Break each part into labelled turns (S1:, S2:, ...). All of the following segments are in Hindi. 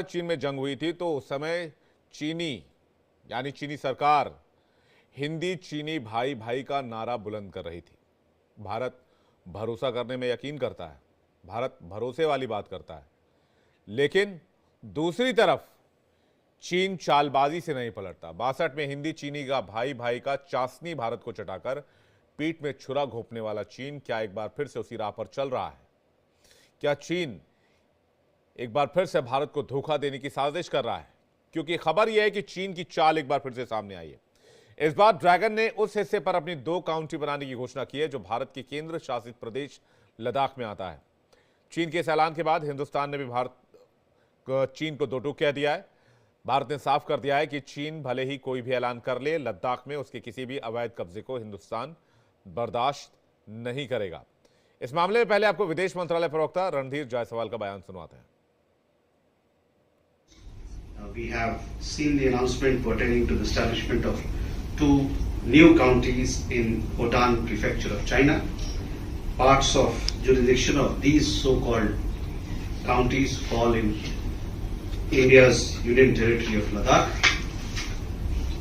S1: चीन में जंग हुई थी तो उस समय चीनी यानी चीनी सरकार हिंदी चीनी भाई भाई का नारा बुलंद कर रही थी। भारत भरोसा करने में यकीन करता है, भारत भरोसे वाली बात करता है, लेकिन दूसरी तरफ चीन चालबाजी से नहीं पलटता। 62 में हिंदी चीनी का भाई भाई का चासनी भारत को चटाकर पीठ में छुरा घोंपने वाला चीन क्या एक बार फिर से उसी राह पर चल रहा है? क्या चीन एक बार फिर से भारत को धोखा देने की साजिश कर रहा है? क्योंकि खबर यह है कि चीन की चाल एक बार फिर से सामने आई है। इस बार ड्रैगन ने उस हिस्से पर अपनी 2 काउंटी बनाने की घोषणा की है जो भारत के केंद्र शासित प्रदेश लद्दाख में आता है। चीन के इस ऐलान के बाद हिंदुस्तान ने भी चीन को दो टूक कह दिया है। भारत ने साफ कर दिया है कि चीन भले ही कोई भी ऐलान कर ले, लद्दाख में उसके किसी भी अवैध कब्जे को हिंदुस्तान बर्दाश्त नहीं करेगा। इस मामले में पहले आपको विदेश मंत्रालय प्रवक्ता रणधीर जायसवाल का बयान सुनवाते हैं।
S2: We have seen the announcement pertaining to the establishment of 2 new counties in Hotan Prefecture of China. Parts of jurisdiction of these so-called counties fall in India's Union Territory of Ladakh.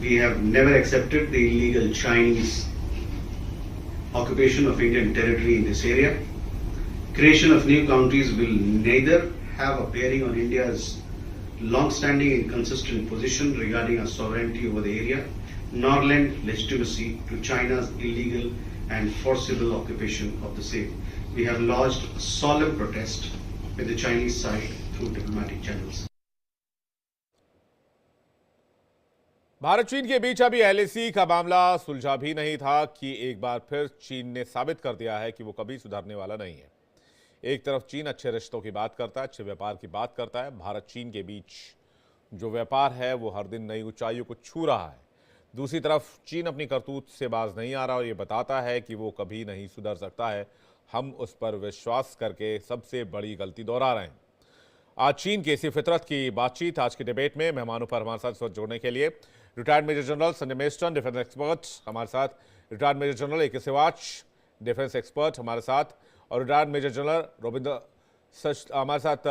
S2: We have never accepted the illegal Chinese occupation of Indian territory in this area. Creation of new counties will neither have a bearing on India's long-standing and consistent position regarding our sovereignty over the area, nor lend legitimacy to China's illegal and forcible occupation of the same. We have lodged a solemn protest with the Chinese side through diplomatic channels.
S1: Bharat चीन के बीच अभी एलएसी का मामला सुलझा भी नहीं था कि एक बार फिर चीन ने साबित कर दिया है कि वो कभी सुधरने वाला नहीं है। एक तरफ चीन अच्छे रिश्तों की बात करता है, अच्छे व्यापार की बात करता है। भारत चीन के बीच जो व्यापार है वो हर दिन नई ऊंचाइयों को छू रहा है। दूसरी तरफ चीन अपनी करतूत से बाज नहीं आ रहा और ये बताता है कि वो कभी नहीं सुधर सकता है। हम उस पर विश्वास करके सबसे बड़ी गलती दोहरा रहे हैं। आज चीन की इसी फितरत की बातचीत आज की डिबेट में मेहमानों पर हमारे साथ इस वक्त जोड़ने के लिए retired major general Sanjay Meston, defence expert हमारे साथ, रिटायर्ड मेजर जनरल ए के सिवाच, डिफेंस एक्सपर्ट हमारे साथ, और रिटायर्ड मेजर जनरल रविंद्र हमारे साथ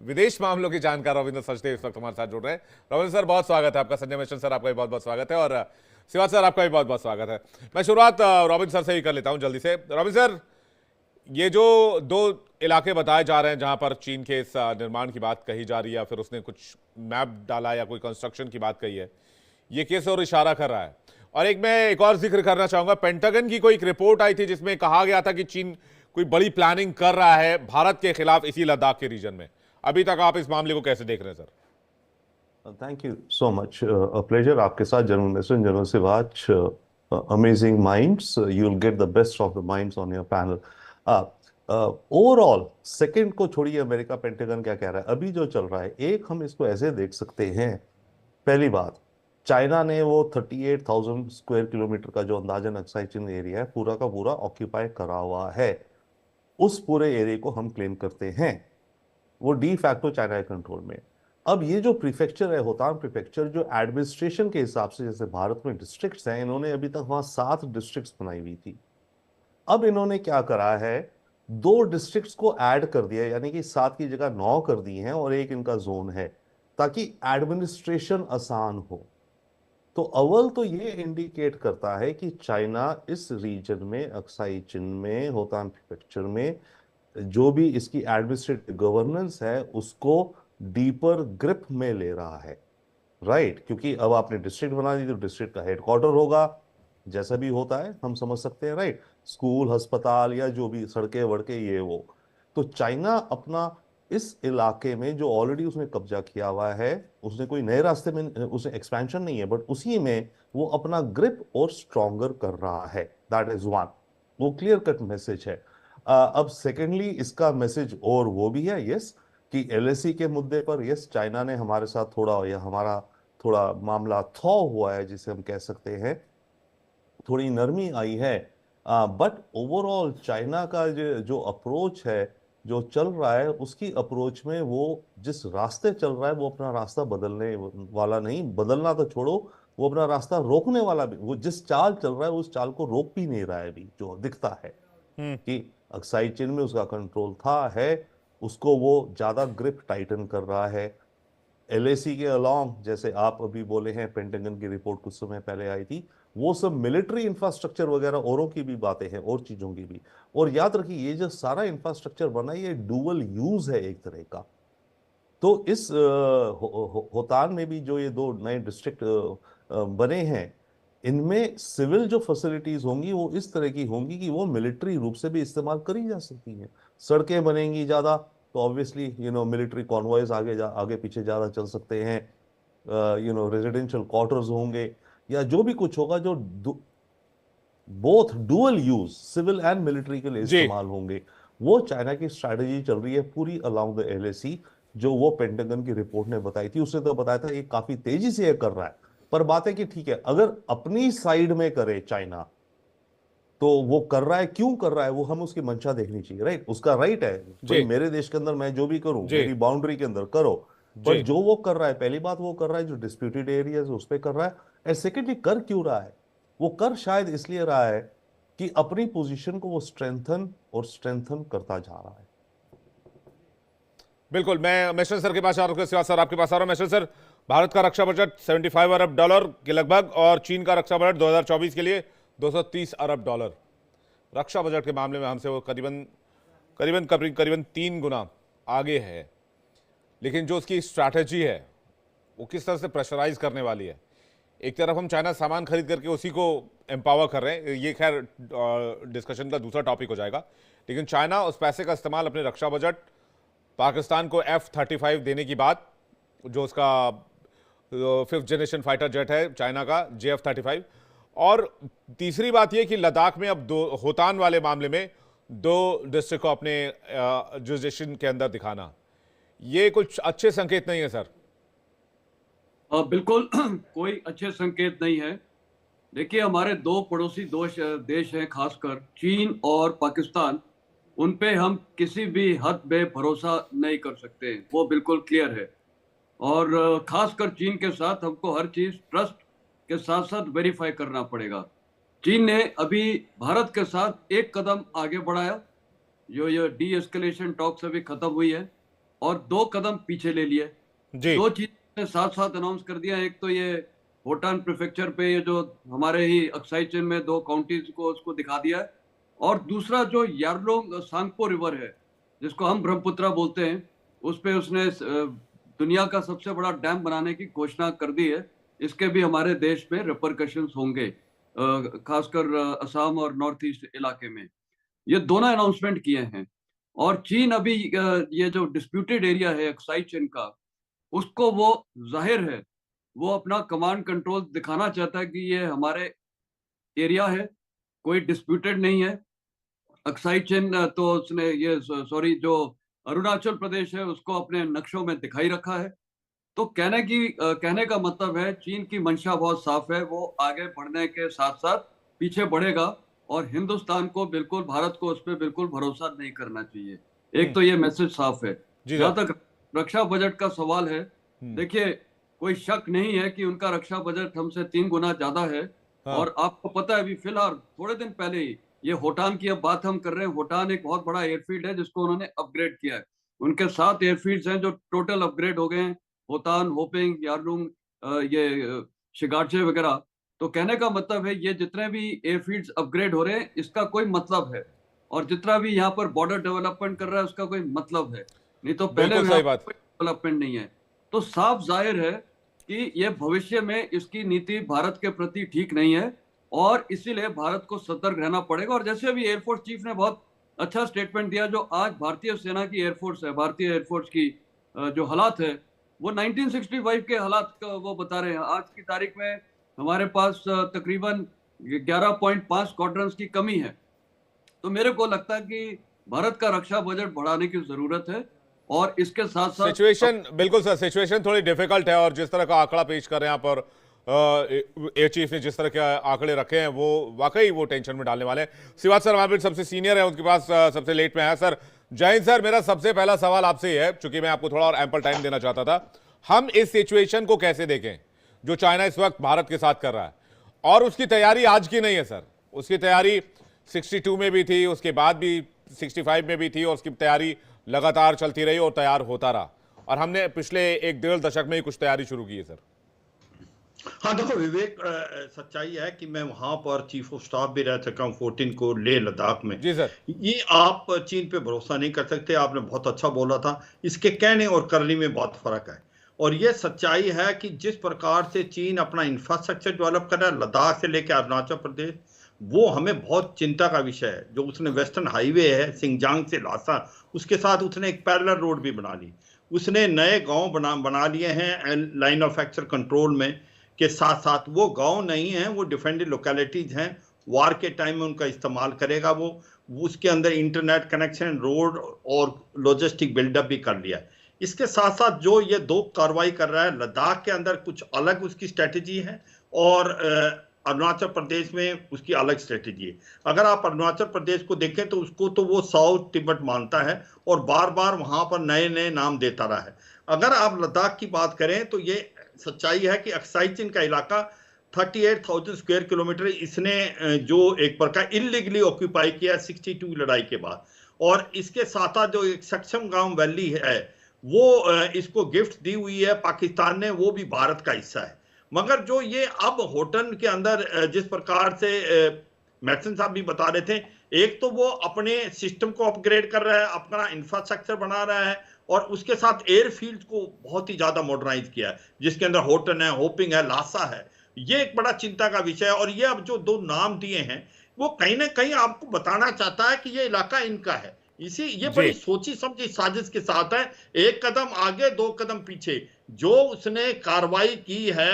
S1: विदेश मामलों की जानकार रविंद्र सचदेव इस वक्त हमारे साथ जुड़ रहे हैं। रविंद्र सर बहुत स्वागत है आपका। संजय मेस्टन सर आपका भी बहुत बहुत स्वागत है, और सिवाच सर आपका भी बहुत बहुत स्वागत है। मैं शुरुआत रविंद्र सर से ही कर लेता हूं जल्दी से। रविंद्र सर, ये जो 2 इलाके बताए जा रहे हैं जहां पर चीन के इस निर्माण की बात कही जा रही है, फिर उसने कुछ मैप डाला या कोई कंस्ट्रक्शन की बात कही है, ये किस ओर इशारा कर रहा है? और मैं एक और जिक्र करना चाहूंगा, पेंटागन की कोई एक रिपोर्ट आई थी जिसमें कहा गया था कि चीन कोई बड़ी प्लानिंग कर रहा है भारत के खिलाफ इसी लद्दाख के रीजन में। अभी तक आप इस मामले को कैसे देख रहे हैं sir?
S3: Thank you so much, a pleasure आपके साथ। General Meston, general Siwach, amazing minds, you will get the best of the minds on your panel. Overall second को छोड़िए, अमेरिका पेंटागन क्या कह रहा है, अभी जो चल रहा है, एक हम इसको ऐसे देख सकते हैं। पहली बात, चाइना ने वो 38,000 स्क्वायर किलोमीटर का जो अंदाजन अक्साई चीन एरिया है पूरा का पूरा ऑक्यूपाई करा हुआ है। उस पूरे एरिया को हम क्लेम करते हैं, वो डी फैक्टो चाइना के कंट्रोल में। अब ये जो प्रीफेक्चर है, होतान प्रीफेक्चर, जो एडमिनिस्ट्रेशन के हिसाब से जैसे भारत में डिस्ट्रिक्ट्स हैं, इन्होंने अभी तक वहां 7 डिस्ट्रिक्ट्स बनाई हुई थी। अब इन्होंने क्या करा है, 2 डिस्ट्रिक्ट्स को ऐड कर दिया, यानी कि 7 की जगह 9 कर दी हैं, और एक इनका जोन है ताकि एडमिनिस्ट्रेशन आसान हो। तो अव्वल तो ये इंडिकेट करता है कि चाइना इस रीजन में, अक्साई चीन में, होतान प्रीफेक्चर में जो भी इसकी एडमिनिस्ट्रेटिव गवर्नेंस है उसको डीपर ग्रिप में ले रहा है, राइट? क्योंकि अब आपने डिस्ट्रिक्ट बना दी तो डिस्ट्रिक्ट का हेडक्वार्टर होगा, जैसा भी होता है हम समझ सकते हैं, राइट? स्कूल, अस्पताल या जो भी सड़कें वड़के ये वो। तो चाइना अपना इस इलाके में जो ऑलरेडी उसने कब्जा किया हुआ है, उसने कोई नए रास्ते में उसने एक्सपेंशन नहीं है, बट उसी में वो अपना ग्रिप और स्ट्रॉन्गर कर रहा है। दैट इज वन, वो क्लियर कट मैसेज है। अब सेकेंडली इसका मैसेज और वो भी है, यस, कि एलएसी के मुद्दे पर यस चाइना ने हमारे साथ थोड़ा, या हमारा थोड़ा मामला थॉ हुआ है जिसे हम कह सकते हैं, थोड़ी नरमी आई है। बट ओवरऑल चाइना का जो अप्रोच है, जो चल रहा है, उसकी अप्रोच में वो जिस रास्ते चल रहा है वो अपना रास्ता बदलने वाला नहीं, बदलना तो छोड़ो, वो अपना रास्ता रोकने वाला भी, वो जिस चाल चल रहा है उस चाल को रोक भी नहीं रहा है। अभी जो दिखता है कि अक्साई चीन में उसका कंट्रोल था, है, उसको वो ज्यादा ग्रिप टाइटन कर रहा है। एलएसी के अलाउंग, जैसे आप अभी बोले हैं, पेंटागन की रिपोर्ट कुछ समय पहले आई थी, वो सब मिलिट्री इंफ्रास्ट्रक्चर वगैरह औरों की भी बातें हैं और चीजों की भी। और याद रखिए, ये जो सारा इंफ्रास्ट्रक्चर बना है ये डुअल यूज है एक तरह का। तो इस होतान में भी जो ये दो नए डिस्ट्रिक्ट बने हैं, इनमें सिविल जो फैसिलिटीज होंगी वो इस तरह की होंगी कि वो मिलिट्री रूप से भी इस्तेमाल करी जा सकती हैं। सड़कें बनेंगी ज्यादा, तो ऑब्वियसली मिलिट्री कॉन्वॉयज आगे पीछे ज्यादा चल सकते हैं। रेजिडेंशियल क्वार्टर्स होंगे, या जो भी कुछ होगा जो both dual use civil and military के लिए
S1: जी।
S3: इस्तेमाल होंगे। वो चाइना की स्ट्रैटेजी चल रही है पूरी अलाउंग द एलएसी, जो वो पेंटागन की रिपोर्ट ने बताई थी। उसने तो बताया था ये काफी तेजी से ये कर रहा है। पर बात है कि ठीक है, अगर अपनी साइड में करे चाइना, तो वो कर रहा है, क्यों कर रहा है, वो हम उसकी मंशा देखनी चाहिए, राइट? उसका राइट है भाई,
S1: जी।
S3: मेरे देश के अंदर मैं जो भी करूं
S1: जी।
S3: मेरी बाउंड्री के अंदर करो। पर
S1: जी।
S3: जो वो कर रहा है, पहली बात वो कर रहा है जो डिस्प्यूटेड एरियाज उस पर कर रहा है। एंड सेकेंडली, कर क्यों रहा है? वो कर शायद इसलिए रहा है कि अपनी पोजीशन को वो स्ट्रेंथन करता जा रहा है।
S1: बिल्कुल, मैं मिश्र सर के पास आ रहा हूँ, उसके बाद सर आपके पास आ रहा हूँ। मिश्र सर, भारत का रक्षा बजट 75 अरब डॉलर के लगभग, और चीन का रक्षा बजट 2024 के लिए 230 अरब डॉलर। रक्षा बजट के मामले में हमसे वो करीबन करीबन करीबन करीबन 3 गुना आगे है। लेकिन जो उसकी स्ट्रैटेजी है वो किस तरह से प्रेशराइज करने वाली है। एक तरफ हम चाइना सामान खरीद करके उसी को एम्पावर कर रहे हैं, ये खैर डिस्कशन का दूसरा टॉपिक हो जाएगा। लेकिन चाइना उस पैसे का इस्तेमाल अपने रक्षा बजट, पाकिस्तान को F-35 देने की बात, जो उसका 5th जनरेशन फाइटर जेट है चाइना का JF-35, और तीसरी बात यह कि लद्दाख में अब होतान वाले मामले में 2 डिस्ट्रिक्ट को अपने जुरिसडिक्शन के अंदर दिखाना, ये कुछ अच्छे संकेत नहीं है सर।
S4: बिल्कुल कोई अच्छे संकेत नहीं है। देखिए, हमारे दो पड़ोसी देश हैं, खासकर चीन और पाकिस्तान, उन पे हम किसी भी हद में भरोसा नहीं कर सकते, वो बिल्कुल क्लियर है। और खासकर चीन के साथ हमको हर चीज ट्रस्ट के साथ साथ वेरीफाई करना पड़ेगा। चीन ने अभी भारत के साथ एक कदम आगे बढ़ाया, जो ये डी एस्केलेशन टॉक्स अभी खत्म हुई है, और 2 कदम पीछे ले लिए।
S1: जी।
S4: 2 चीजें साथ साथ अनाउंस कर दिया। एक तो ये होटान प्रीफेक्चर पे ये जो हमारे ही अक्साई चीन में 2 काउंटीज को उसको दिखा दिया है, और दूसरा जो यारलोंग सांगपो रिवर है, जिसको हम ब्रह्मपुत्रा बोलते हैं, उस पे उसने दुनिया का सबसे बड़ा डैम बनाने की घोषणा कर दी है। इसके भी हमारे देश में रिपरकशंस होंगे, खासकर असम और नॉर्थ ईस्ट इलाके में। ये दोनों अनाउंसमेंट किए हैं। और चीन अभी ये जो डिस्प्यूटेड एरिया है अक्साई चीन का, उसको वो जाहिर है वो अपना कमांड कंट्रोल दिखाना चाहता है कि ये हमारे एरिया है, कोई डिस्प्यूटेड नहीं है। अक्साई चीन तो उसने ये जो अरुणाचल प्रदेश है उसको अपने नक्शों में दिखाई रखा है। तो कहने का मतलब है चीन की मंशा बहुत साफ है, वो आगे बढ़ने के साथ साथ पीछे बढ़ेगा, और हिंदुस्तान को बिल्कुल, भारत को उस पर बिल्कुल भरोसा नहीं करना चाहिए। एक तो ये मैसेज साफ है।
S1: जी
S4: जहां
S1: सर।
S4: तक रक्षा बजट का सवाल है, देखिए, कोई शक नहीं है कि उनका रक्षा बजट हमसे 3 गुना ज्यादा है।
S1: हाँ।
S4: और आपको पता है, अभी फिलहाल थोड़े दिन पहले ही ये होटान की अब बात हम कर रहे हैं, होटान एक बहुत बड़ा एयरफील्ड है जिसको उन्होंने अपग्रेड किया है। उनके 7 एयरफील्ड्स हैं जो टोटल अपग्रेड हो गए हैं, होतान, होपिंग, यारलुंग, ये शिगाचे वगैरह। तो कहने का मतलब है ये जितने भी एयरफील्ड्स अपग्रेड हो रहे हैं, इसका कोई मतलब है। और जितना भी यहाँ पर बॉर्डर डेवलपमेंट कर रहा है, उसका कोई मतलब है। नहीं तो पहले
S1: बिल्कुल सही बात।
S4: कोई डेवलपमेंट नहीं है। तो साफ जाहिर है कि ये भविष्य में इसकी नीति भारत के प्रति ठीक नहीं है, और इसीलिए भारत को सतर्क रहना पड़ेगा। और जैसे अभी एयरफोर्स चीफ ने बहुत अच्छा स्टेटमेंट दिया, जो आज भारतीय सेना की एयरफोर्स है, भारतीय एयरफोर्स की जो हालात है, वो 1965 के हालात का वो बता रहे हैं। आज की तारीख में हमारे पास तकरीबन 11.5 स्क्वाड्रंस की कमी है। तो मेरे को लगता है कि भारत का रक्षा बजट बढ़ाने की जरूरत है, और इसके साथ साथ
S1: सिचुएशन, बिल्कुल सर, सिचुएशन थोड़ी डिफिकल्ट है, और जिस तरह का आंकड़ा पेश कर रहे हैं यहाँ पर एयर चीफ ने, जिस तरह के आंकड़े रखे हैं, वो वाकई वो टेंशन में डालने वाले हैं। श्रीवास्तव सर हमारे सबसे सीनियर है, उनके पास सबसे लेट में है। सर जय हिंद सर, मेरा सबसे पहला सवाल आपसे है, चूंकि मैं आपको थोड़ा और एम्पल टाइम देना चाहता था, हम इस सिचुएशन को कैसे देखें जो चाइना इस वक्त भारत के साथ कर रहा है? और उसकी तैयारी आज की नहीं है सर, उसकी तैयारी 62 में भी थी, उसके बाद भी 65 में भी थी, और उसकी तैयारी लगातार चलती रही और तैयार होता रहा, और हमने पिछले 1-1.5 दशक में ही कुछ तैयारी शुरू की है सर।
S5: हाँ देखो विवेक, सच्चाई है कि मैं वहां पर चीफ ऑफ स्टाफ भी रह चुका हूँ 14 को लेह लद्दाख में।
S1: जी सर।
S5: ये आप चीन पे भरोसा नहीं कर सकते, आपने बहुत अच्छा बोला था। इसके कहने और करने में बहुत फर्क है, और ये सच्चाई है कि जिस प्रकार से चीन अपना इंफ्रास्ट्रक्चर डेवलप कर रहा है लद्दाख से लेकर अरुणाचल प्रदेश, वो हमें बहुत चिंता का विषय है। जो उसने वेस्टर्न हाईवे है सिंगजांग से लासा, उसके साथ उसने एक पैरेलल रोड भी बना ली, उसने नए गांव बना लिए हैं लाइन ऑफ एक्शन कंट्रोल में के साथ साथ। वो गांव नहीं है, वो डिफेंडेड लोकेलिटीज हैं, वार के टाइम में उनका इस्तेमाल करेगा वो। उसके अंदर इंटरनेट कनेक्शन, रोड और लॉजिस्टिक बिल्डअप भी कर लिया। इसके साथ साथ जो ये 2 कार्रवाई कर रहा है, लद्दाख के अंदर कुछ अलग उसकी स्ट्रेटेजी है और अरुणाचल प्रदेश में उसकी अलग स्ट्रेटेजी है। अगर आप अरुणाचल प्रदेश को देखें तो उसको तो वो साउथ तिब्बत मानता है और बार बार वहां पर नए नए नाम देता रहा है। अगर आप लद्दाख की बात करें तो ये सच्चाई है कि अक्साई चीन का इलाका 38,000 स्क्वायर किलोमीटर इसने जो एक प्रकार इलीगली ऑक्यूपाई किया 62 लड़ाई के बाद, और इसके साथ साथ जो एक सक्षम गांव वैली है वो इसको गिफ्ट दी हुई है पाकिस्तान ने, वो भी भारत का हिस्सा है। मगर जो ये अब होटन के अंदर जिस प्रकार से मैथसन साहब भी बता रहे थे, एक तो वो अपने सिस्टम को अपग्रेड कर रहा है, अपना इंफ्रास्ट्रक्चर बना रहा है, और उसके साथ एयरफील्ड को बहुत ही ज्यादा मॉडर्नाइज किया है, जिसके अंदर होटन है, होपिंग है, लासा है। ये एक बड़ा चिंता का विषय है। और ये अब जो 2 नाम दिए हैं वो कहीं ना कहीं आपको बताना चाहता है कि ये इलाका इनका है। ये बड़ी सोची समझी साजिश के साथ है, 1 कदम आगे 2 कदम पीछे। जो उसने कार्रवाई की है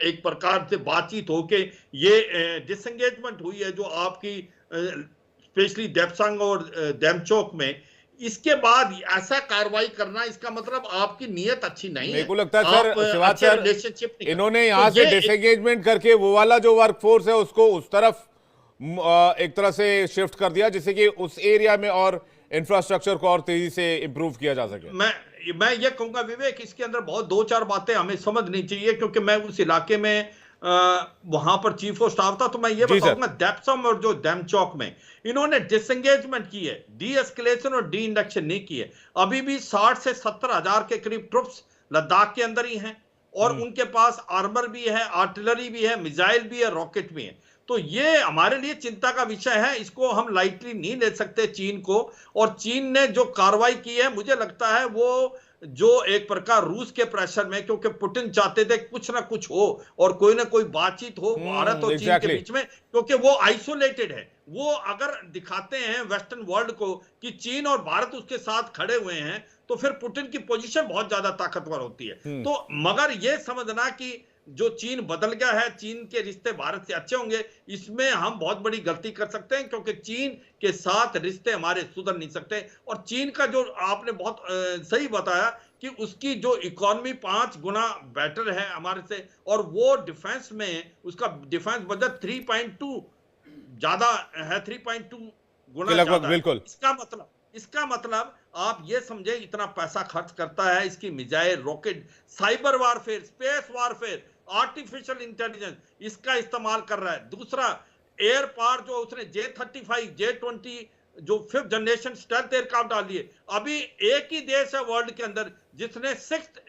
S5: एक प्रकार से बातचीत होके, ये डिसएंगेजमेंट हुई है जो आपकी स्पेशली देपसंग और डेमचोक में, इसके बाद ऐसा कार्रवाई करना, इसका मतलब आपकी नीयत अच्छी नहीं है।
S1: मेरे को लगता है सर शिवाज सर,
S5: रिलेशनशिप
S1: इन्होंने यहाँ से डिसएंगेजमेंट करके वो वाला जो वर्कफोर्स है उसको उस तरफ एक तरह से शिफ्ट कर दिया, जिससे कि उस एरिया में और इंफ्रास्ट्रक्चर को और तेजी से इंप्रूव किया जा सके।
S5: मैं ये कहूंगा विवेक, इसके अंदर बहुत 2-4 बातें हमें समझनी चाहिए, क्योंकि मैं उस इलाके में वहां पर चीफ ऑफ स्टाफ था। तो मैं ये बताऊंगा डेप्सम और जो डेमचौक में इन्होंने डिसएंगेजमेंट की है, डी एस्केलेशन और डी इंडक्शन नहीं की है। अभी भी 60 से 70 हजार के करीब ट्रुप्स लद्दाख के अंदर ही हैं, और उनके पास आर्मर भी है, आर्टिलरी भी है, मिसाइल भी है, रॉकेट भी है। तो ये हमारे लिए चिंता का विषय है, इसको हम लाइटली नहीं ले सकते चीन को। और चीन ने जो कार्रवाई की है, मुझे लगता है वो जो एक प्रकार रूस के प्रेशर में, क्योंकि पुतिन चाहते थे कुछ ना कुछ हो और कोई ना कोई बातचीत हो भारत और चीन के बीच में, क्योंकि वो आइसोलेटेड है। वो अगर दिखाते हैं वेस्टर्न वर्ल्ड को कि चीन और भारत उसके साथ खड़े हुए हैं, तो फिर पुतिन की पोजीशन बहुत ज्यादा ताकतवर होती है। तो मगर ये समझना कि जो चीन बदल गया है, चीन के रिश्ते भारत से अच्छे होंगे, इसमें हम बहुत बड़ी गलती कर सकते हैं, क्योंकि चीन के साथ रिश्ते हमारे सुधर नहीं सकते। और चीन का जो आपने बहुत सही बताया कि उसकी जो इकोनॉमी 5 गुना बेटर है हमारे से, और वो डिफेंस में उसका डिफेंस बजट 3.2 ज्यादा है, 3.2 गुना
S1: लगभग। बिल्कुल।
S5: इसका मतलब आप ये समझे इतना पैसा खर्च करता है, इसकी missile, rocket, cyber warfare, space warfare, artificial intelligence, इसका इस्तेमाल कर रहा है। दूसरा एयर पावर जो उसने J-35, J-20 जो 5th जनरेशन स्टेल्थ एयरक्राफ्ट डाली है। अभी एक ही देश है वर्ल्ड के अंदर जिसने 6th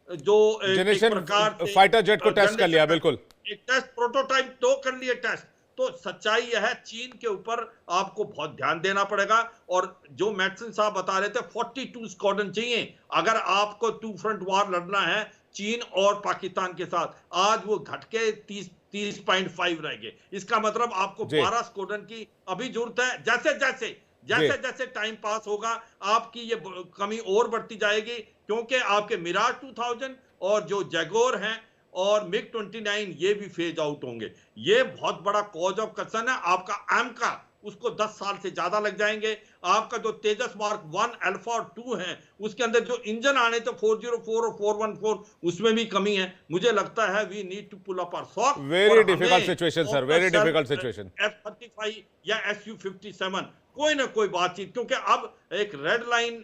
S5: जो
S1: जनरेशन फाइटर जेट को टेस्ट कर लिया। बिल्कुल,
S5: एक टेस्ट प्रोटोटाइप 2 कर लिए टेस्ट। तो सच्चाई यह है, चीन के ऊपर आपको बहुत ध्यान देना पड़ेगा। और जो मैथसन साहब बता रहे थे 42 स्क्वाड्रन चाहिए अगर आपको 2 फ्रंट वार लड़ना है चीन और पाकिस्तान के साथ। आज वो घट के 30.5 रह गए। इसका मतलब आपको 12 स्क्वाड्रन की अभी जरूरत है। जैसे जैसे टाइम पास होगा आपकी ये कमी और बढ़ती जाएगी, क्योंकि आपके मिराज 2000 और जो जैगोर हैं और मिग 29 ये भी फेज आउट होंगे। ये बहुत बड़ा कॉज ऑफ कंसर्न है। आपका एम का उसको 10 साल से ज्यादा लग जाएंगे। आपका जो तेजस मार्क 1 अल्फा और 2 है उसके अंदर जो इंजन आने तो 404 और 414 उसमें भी कमी है। मुझे लगता है we need to pull up our sock.
S1: Very difficult situation sir, very difficult situation.
S5: F-35 या Su-57 कोई ना कोई बातचीत, क्योंकि अब एक रेड लाइन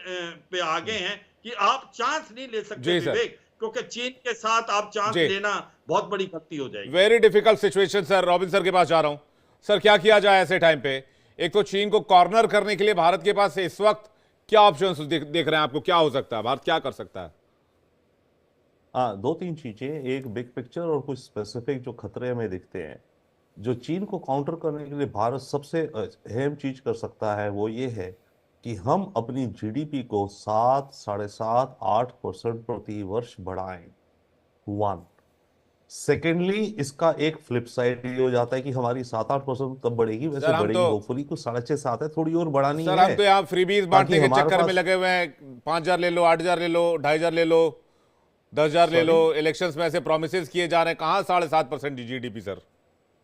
S5: पे आ गए हैं कि आप चांस नहीं ले सकते विवेक, क्योंकि चीन के साथ आप चांस लेना बहुत बड़ी गलती हो जाएगी।
S1: Very difficult situation sir. Robin sir के पास जा रहा हूं। सर, क्या किया जाए ऐसे टाइम पे? एक तो चीन को कॉर्नर करने के लिए भारत के पास इस वक्त क्या ऑप्शंस देख रहे हैं आपको, क्या हो सकता है, भारत क्या कर सकता है?
S3: हाँ, दो तीन चीजें, एक बिग पिक्चर और कुछ स्पेसिफिक जो खतरे हमें दिखते हैं। जो चीन को काउंटर करने के लिए भारत सबसे अहम चीज कर सकता है वो ये है कि हम अपनी जीडीपी को 7, 7.5, 8% प्रति वर्ष बढ़ाएं। वन। सेकेंडली, इसका एक फ्लिप साइड ये हो जाता है कि हमारी 7-8% तब बढ़ेगी, वैसे
S1: सर हम तो
S3: बढ़ेगी होपफुली कुछ 6.5-7 है, थोड़ी और बढ़ानी
S1: सर
S3: है
S1: हम तो यहाँ फ्रीबीज
S3: ताकि
S1: बांटने के
S3: हमारे
S1: चक्कर में
S3: पास।
S1: लगे हुए हैं। 5,000 ले लो, 8,000 ले लो, 2,500 ले लो, 10,000 ले लो।
S3: सॉरी,
S1: इलेक्शंस में ऐसे प्रोमिस किए जा रहे हैं, कहाँ 7.5% जीडीपी सर?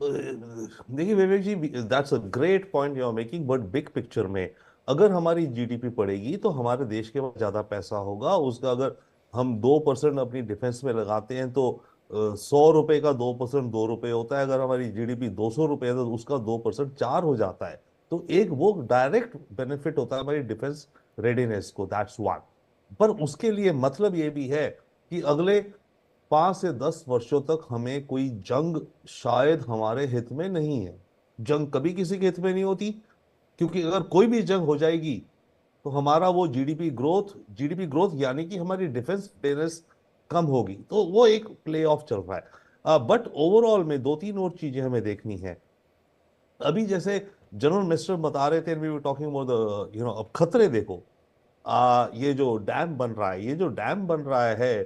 S3: देखिए Vivek ji, that's a great point you are making, but big picture में अगर हमारी जीडीपी बढ़ेगी तो हमारे देश के पास ज्यादा पैसा होगा। उसका अगर हम 2% अपनी डिफेंस में लगाते हैं तो 100 रुपए का 2% 2 रुपए होता है। अगर हमारी जीडीपी 200 रुपए है तो उसका 2% 4 हो जाता है। तो एक वो डायरेक्ट बेनिफिट होता है हमारी डिफेंस रेडीनेस को, दैट्स वन। पर उसके लिए मतलब ये भी है कि अगले 5 से 10 वर्षों तक हमें कोई जंग शायद हमारे हित में नहीं है। जंग कभी किसी के हित में नहीं होती, क्योंकि अगर कोई भी जंग हो जाएगी तो हमारा वो जीडीपी ग्रोथ यानी कि हमारी डिफेंस बेनेस कम होगी। तो वो एक प्ले ऑफ चल रहा है। बट ओवरऑल में दो तीन और चीजें हमें देखनी है। अभी जैसे जनरल मिनिस्टर बता रहे थे, we were talking about the अब खतरे देखो। ये जो डैम बन रहा है,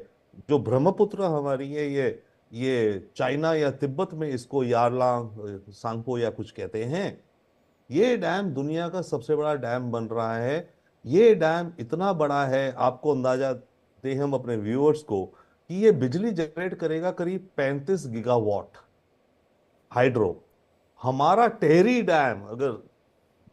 S3: जो ब्रह्मपुत्र हमारी है, ये चाइना या तिब्बत में इसको यारलांग सांगपो या कुछ कहते हैं। ये डैम दुनिया का सबसे बड़ा डैम बन रहा है। ये डैम इतना बड़ा है, आपको अंदाजा दे हम अपने व्यूअर्स को, कि ये बिजली जनरेट करेगा करीब 35 गीगावाट हाइड्रो। हमारा टेहरी डैम अगर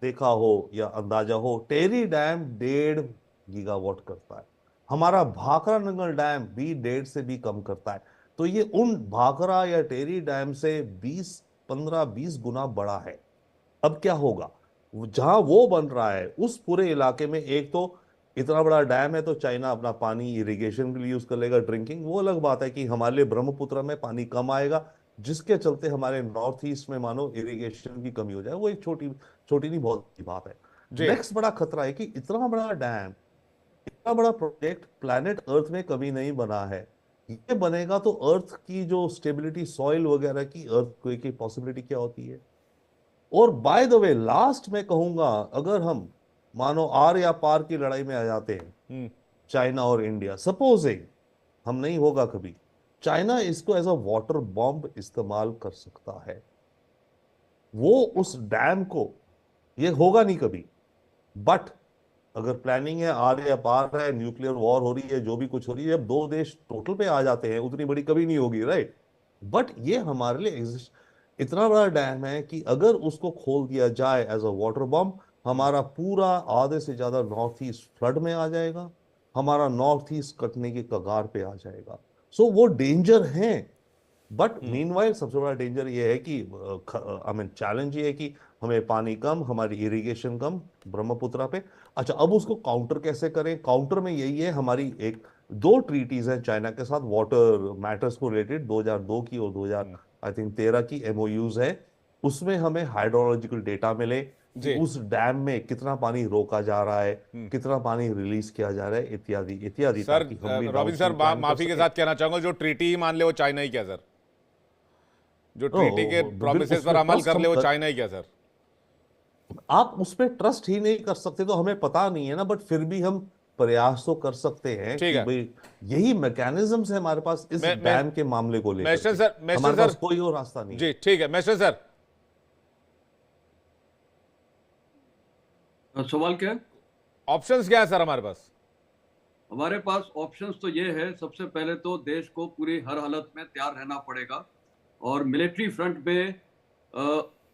S3: देखा हो या अंदाजा हो, टेहरी डैम 1.5 गीगावाट करता है। हमारा भाखड़ा नंगल डैम भी 1.5 से भी कम करता है। तो ये उन भाखड़ा या टेहरी डैम से 20 15 20 गुना बड़ा है। अब क्या होगा, जहां वो बन रहा है उस पूरे इलाके में, एक तो इतना बड़ा डैम है तो चाइना अपना पानी इरिगेशन के लिए यूज कर लेगा, ड्रिंकिंग। वो अलग बात है कि हमारे लिए ब्रह्मपुत्र में पानी कम आएगा, जिसके चलते हमारे नॉर्थ ईस्ट में मानो इरिगेशन की कमी हो जाए। वो एक छोटी छोटी नहीं, बहुत बड़ी बात है।
S1: जी
S3: नेक्स्ट बड़ा खतरा है कि इतना बड़ा डैम, इतना बड़ा प्रोजेक्ट प्लैनेट अर्थ में कभी नहीं बना है। ये बनेगा तो अर्थ की जो स्टेबिलिटी, सॉइल वगैरह की, अर्थ की पॉसिबिलिटी क्या होती है। और बाय द वे, लास्ट में कहूंगा, अगर हम मानो आर या पार की लड़ाई में आ जाते हैं, चाइना और इंडिया, सपोजिंग हम नहीं होगा कभी, चाइना इसको एज अ वाटर बॉम्ब इस्तेमाल कर सकता है। वो उस डैम को, ये होगा नहीं कभी, बट अगर प्लानिंग है, आर या पार है, न्यूक्लियर वॉर हो रही है, जो भी कुछ हो रही है, जब दो देश टोटल पे आ जाते हैं, उतनी बड़ी कभी नहीं होगी, राइट। बट ये हमारे लिए इतना बड़ा डैम है कि अगर उसको खोल दिया जाए एज अ वाटर बॉम्ब, हमारा पूरा आधे से ज्यादा नॉर्थ ईस्ट फ्लड में आ जाएगा, हमारा नॉर्थ ईस्ट कटने के कगार पे आ जाएगा। सो वो डेंजर है। बट मीनवाइल सबसे बड़ा डेंजर ये है कि, आई मीन चैलेंज ये है कि हमें पानी कम, हमारी इरिगेशन कम ब्रह्मपुत्र पे। अच्छा, अब उसको काउंटर कैसे करें? काउंटर में यही है, हमारी एक दो ट्रीटीज हैं चाइना के साथ वाटर मैटर्स को रिलेटेड, 2002 की और 2000 आई थिंक 13 की एमओयूज है। उसमें हमें हाइड्रोलॉजिकल डेटा मिले कि
S1: जी
S3: उस डैम में कितना पानी रोका जा रहा है, कितना पानी रिलीज किया जा रहा है, इत्यादि इत्यादि,
S1: सर।
S3: ताकि हम भी
S1: रॉबिन सर,
S3: डाउनस्ट्रीम प्लान कर
S1: माफी के
S3: सकें।
S1: साथ कहना चाहूंगा, जो ट्रीटी ही मान ले वो चाइना ही क्या सर? जो ट्रीटी के प्रोमिसेस पर
S3: उसमें
S1: अमल
S3: ट्रस्ट
S1: कर
S3: हम
S1: ले वो
S3: कर,
S1: चाइना ही क्या सर?
S3: आप उस पर ट्रस्ट ही नहीं कर सकते तो हमें पता नहीं है ना, बट फिर भी हम प्रयास तो कर सकते हैं
S1: ठीक
S3: कि
S1: है।
S3: भाई यही मैकेनिज्म है हमारे पास इस
S1: मैं
S3: डैम के मामले को लेकर
S1: मैस्टर
S3: के।
S1: सर, मैस्टर
S3: हमारे
S1: सर,
S3: पास कोई और रास्ता नहीं है।
S1: जी ठीक है मैस्टर सर।
S4: सवाल क्या है?
S1: ऑप्शंस क्या है सर हमारे पास?
S4: हमारे पास ऑप्शंस तो ये है, सबसे पहले तो देश को पूरी हर हालत में तैयार रहना पड़ेगा। और मिलिट्री फ्रंट पे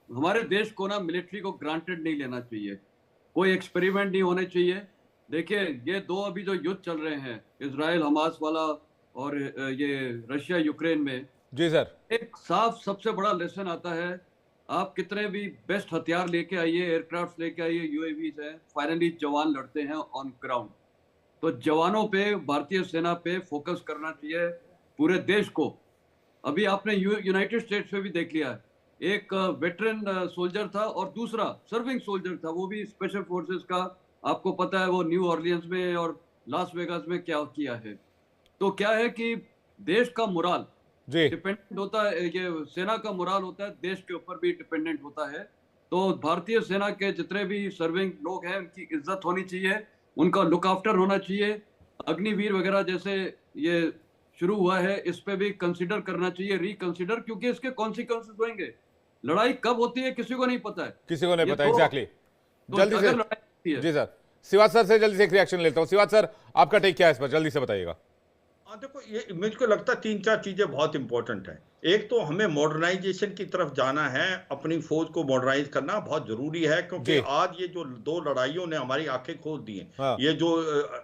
S4: हमारे देश को ना मिलिट्री को ग्रांटेड नहीं लेना चाहिए, कोई एक्सपेरिमेंट नहीं होने चाहिए। देखिए, ये दो अभी जो युद्ध चल रहे हैं, इजराइल हमास वाला और ये रशिया यूक्रेन में,
S1: जी सर।
S4: एक साफ सबसे बड़ा लेसन आता है। आप कितने भी बेस्ट हथियार लेके आइए, एयरक्राफ्ट लेके आइए, यूएवीज हैं, फाइनली जवान लड़ते हैं ऑन ग्राउंड। तो जवानों पे, भारतीय सेना पे फोकस करना चाहिए पूरे देश को। अभी आपने यूनाइटेड स्टेट्स में भी देख लिया है, एक वेटरन सोल्जर था और दूसरा सर्विंग सोल्जर था, वो भी स्पेशल फोर्सेस का आपको पता है वो न्यू ऑर्लियंस में और लास वेगास में क्या किया है। तो क्या है कि देश का मोराल
S1: जी
S4: डिपेंडेंट होता है, ये सेना का मोराल होता है, देश के ऊपर भी डिपेंडेंट होता है। तो भारतीय सेना के जितने भी सर्विंग लोग हैं उनकी इज्जत होनी चाहिए, उनका लुक आफ्टर होना चाहिए। अग्निवीर वगैरह जैसे ये शुरू हुआ है, इस पे भी कंसिडर करना चाहिए, रिकंसिडर, क्योंकि इसके कॉन्सिक्वेंसेस होंगे। लड़ाई कब होती है किसी को नहीं पता है।
S1: किसी को नहीं
S4: ये
S1: पता
S4: तो-
S1: एग्जैक्टली।
S4: तो
S1: जल्दी से
S4: अगर लड़ाई होती है
S1: जी सर, शिवाज सर से जल्दी से एक रिएक्शन लेता हूं। शिवाज सर, आपका टेक क्या है इस पर, जल्दी से बताइएगा।
S5: हाँ देखो, ये मुझको लगता है 3-4 चीजें बहुत इंपॉर्टेंट है। एक तो हमें मॉडर्नाइजेशन की तरफ जाना है, अपनी फौज को मॉडर्नाइज करना बहुत जरूरी है, क्योंकि
S1: जी
S5: आज ये जो दो लड़ाइयों ने हमारी आंखें खोल दी हैं।
S1: हाँ
S5: ये जो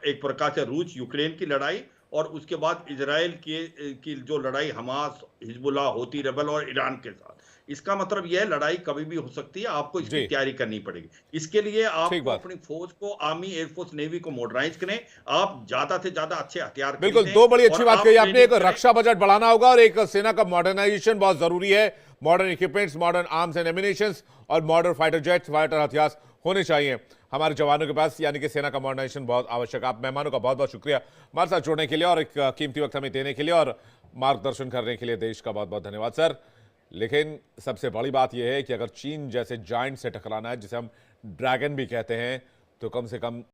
S5: एक प्रकार से रूस यूक्रेन की लड़ाई, और उसके बाद इजराइल की जो लड़ाई हमास, हिजबुल्लाह, होती रेबल और ईरान के साथ, इसका मतलब यह है लड़ाई कभी भी हो सकती है, आपको इसकी
S1: जी
S5: तैयारी करनी पड़ेगी। इसके लिए
S1: ठीक
S5: आपको
S1: बात।
S5: अपनी फौज को, आर्मी, एयरफोर्स, नेवी को मॉडर्नाइज करें। आप ज्यादा से ज्यादा अच्छे हथियार
S1: बिल्कुल,
S5: खरीदें
S1: दो बड़ी अच्छी
S5: और
S1: बात
S5: आप
S1: कही आपने। एक
S5: ट्रेनिंग करें।
S1: रक्षा बजट बढ़ाना होगा और एक सेना का मॉडर्नाइजेशन बहुत जरूरी है। Modern equipments, modern arms and emanations और मॉडर्न फाइटर जेट्स, फाइटर हथियार होने चाहिए हमारे जवानों के पास, यानी कि सेना का मॉडर्नाइजेशन बहुत आवश्यक है। आप मेहमानों का बहुत बहुत शुक्रिया हमारे साथ जुड़ने के लिए और एक कीमती वक्त हमें देने के लिए और मार्गदर्शन करने के लिए। देश का बहुत बहुत धन्यवाद सर। लेकिन सबसे बड़ी बात यह है कि अगर चीन जैसे जायंट से टकराना है, जिसे हम ड्रैगन भी कहते हैं, तो कम से कम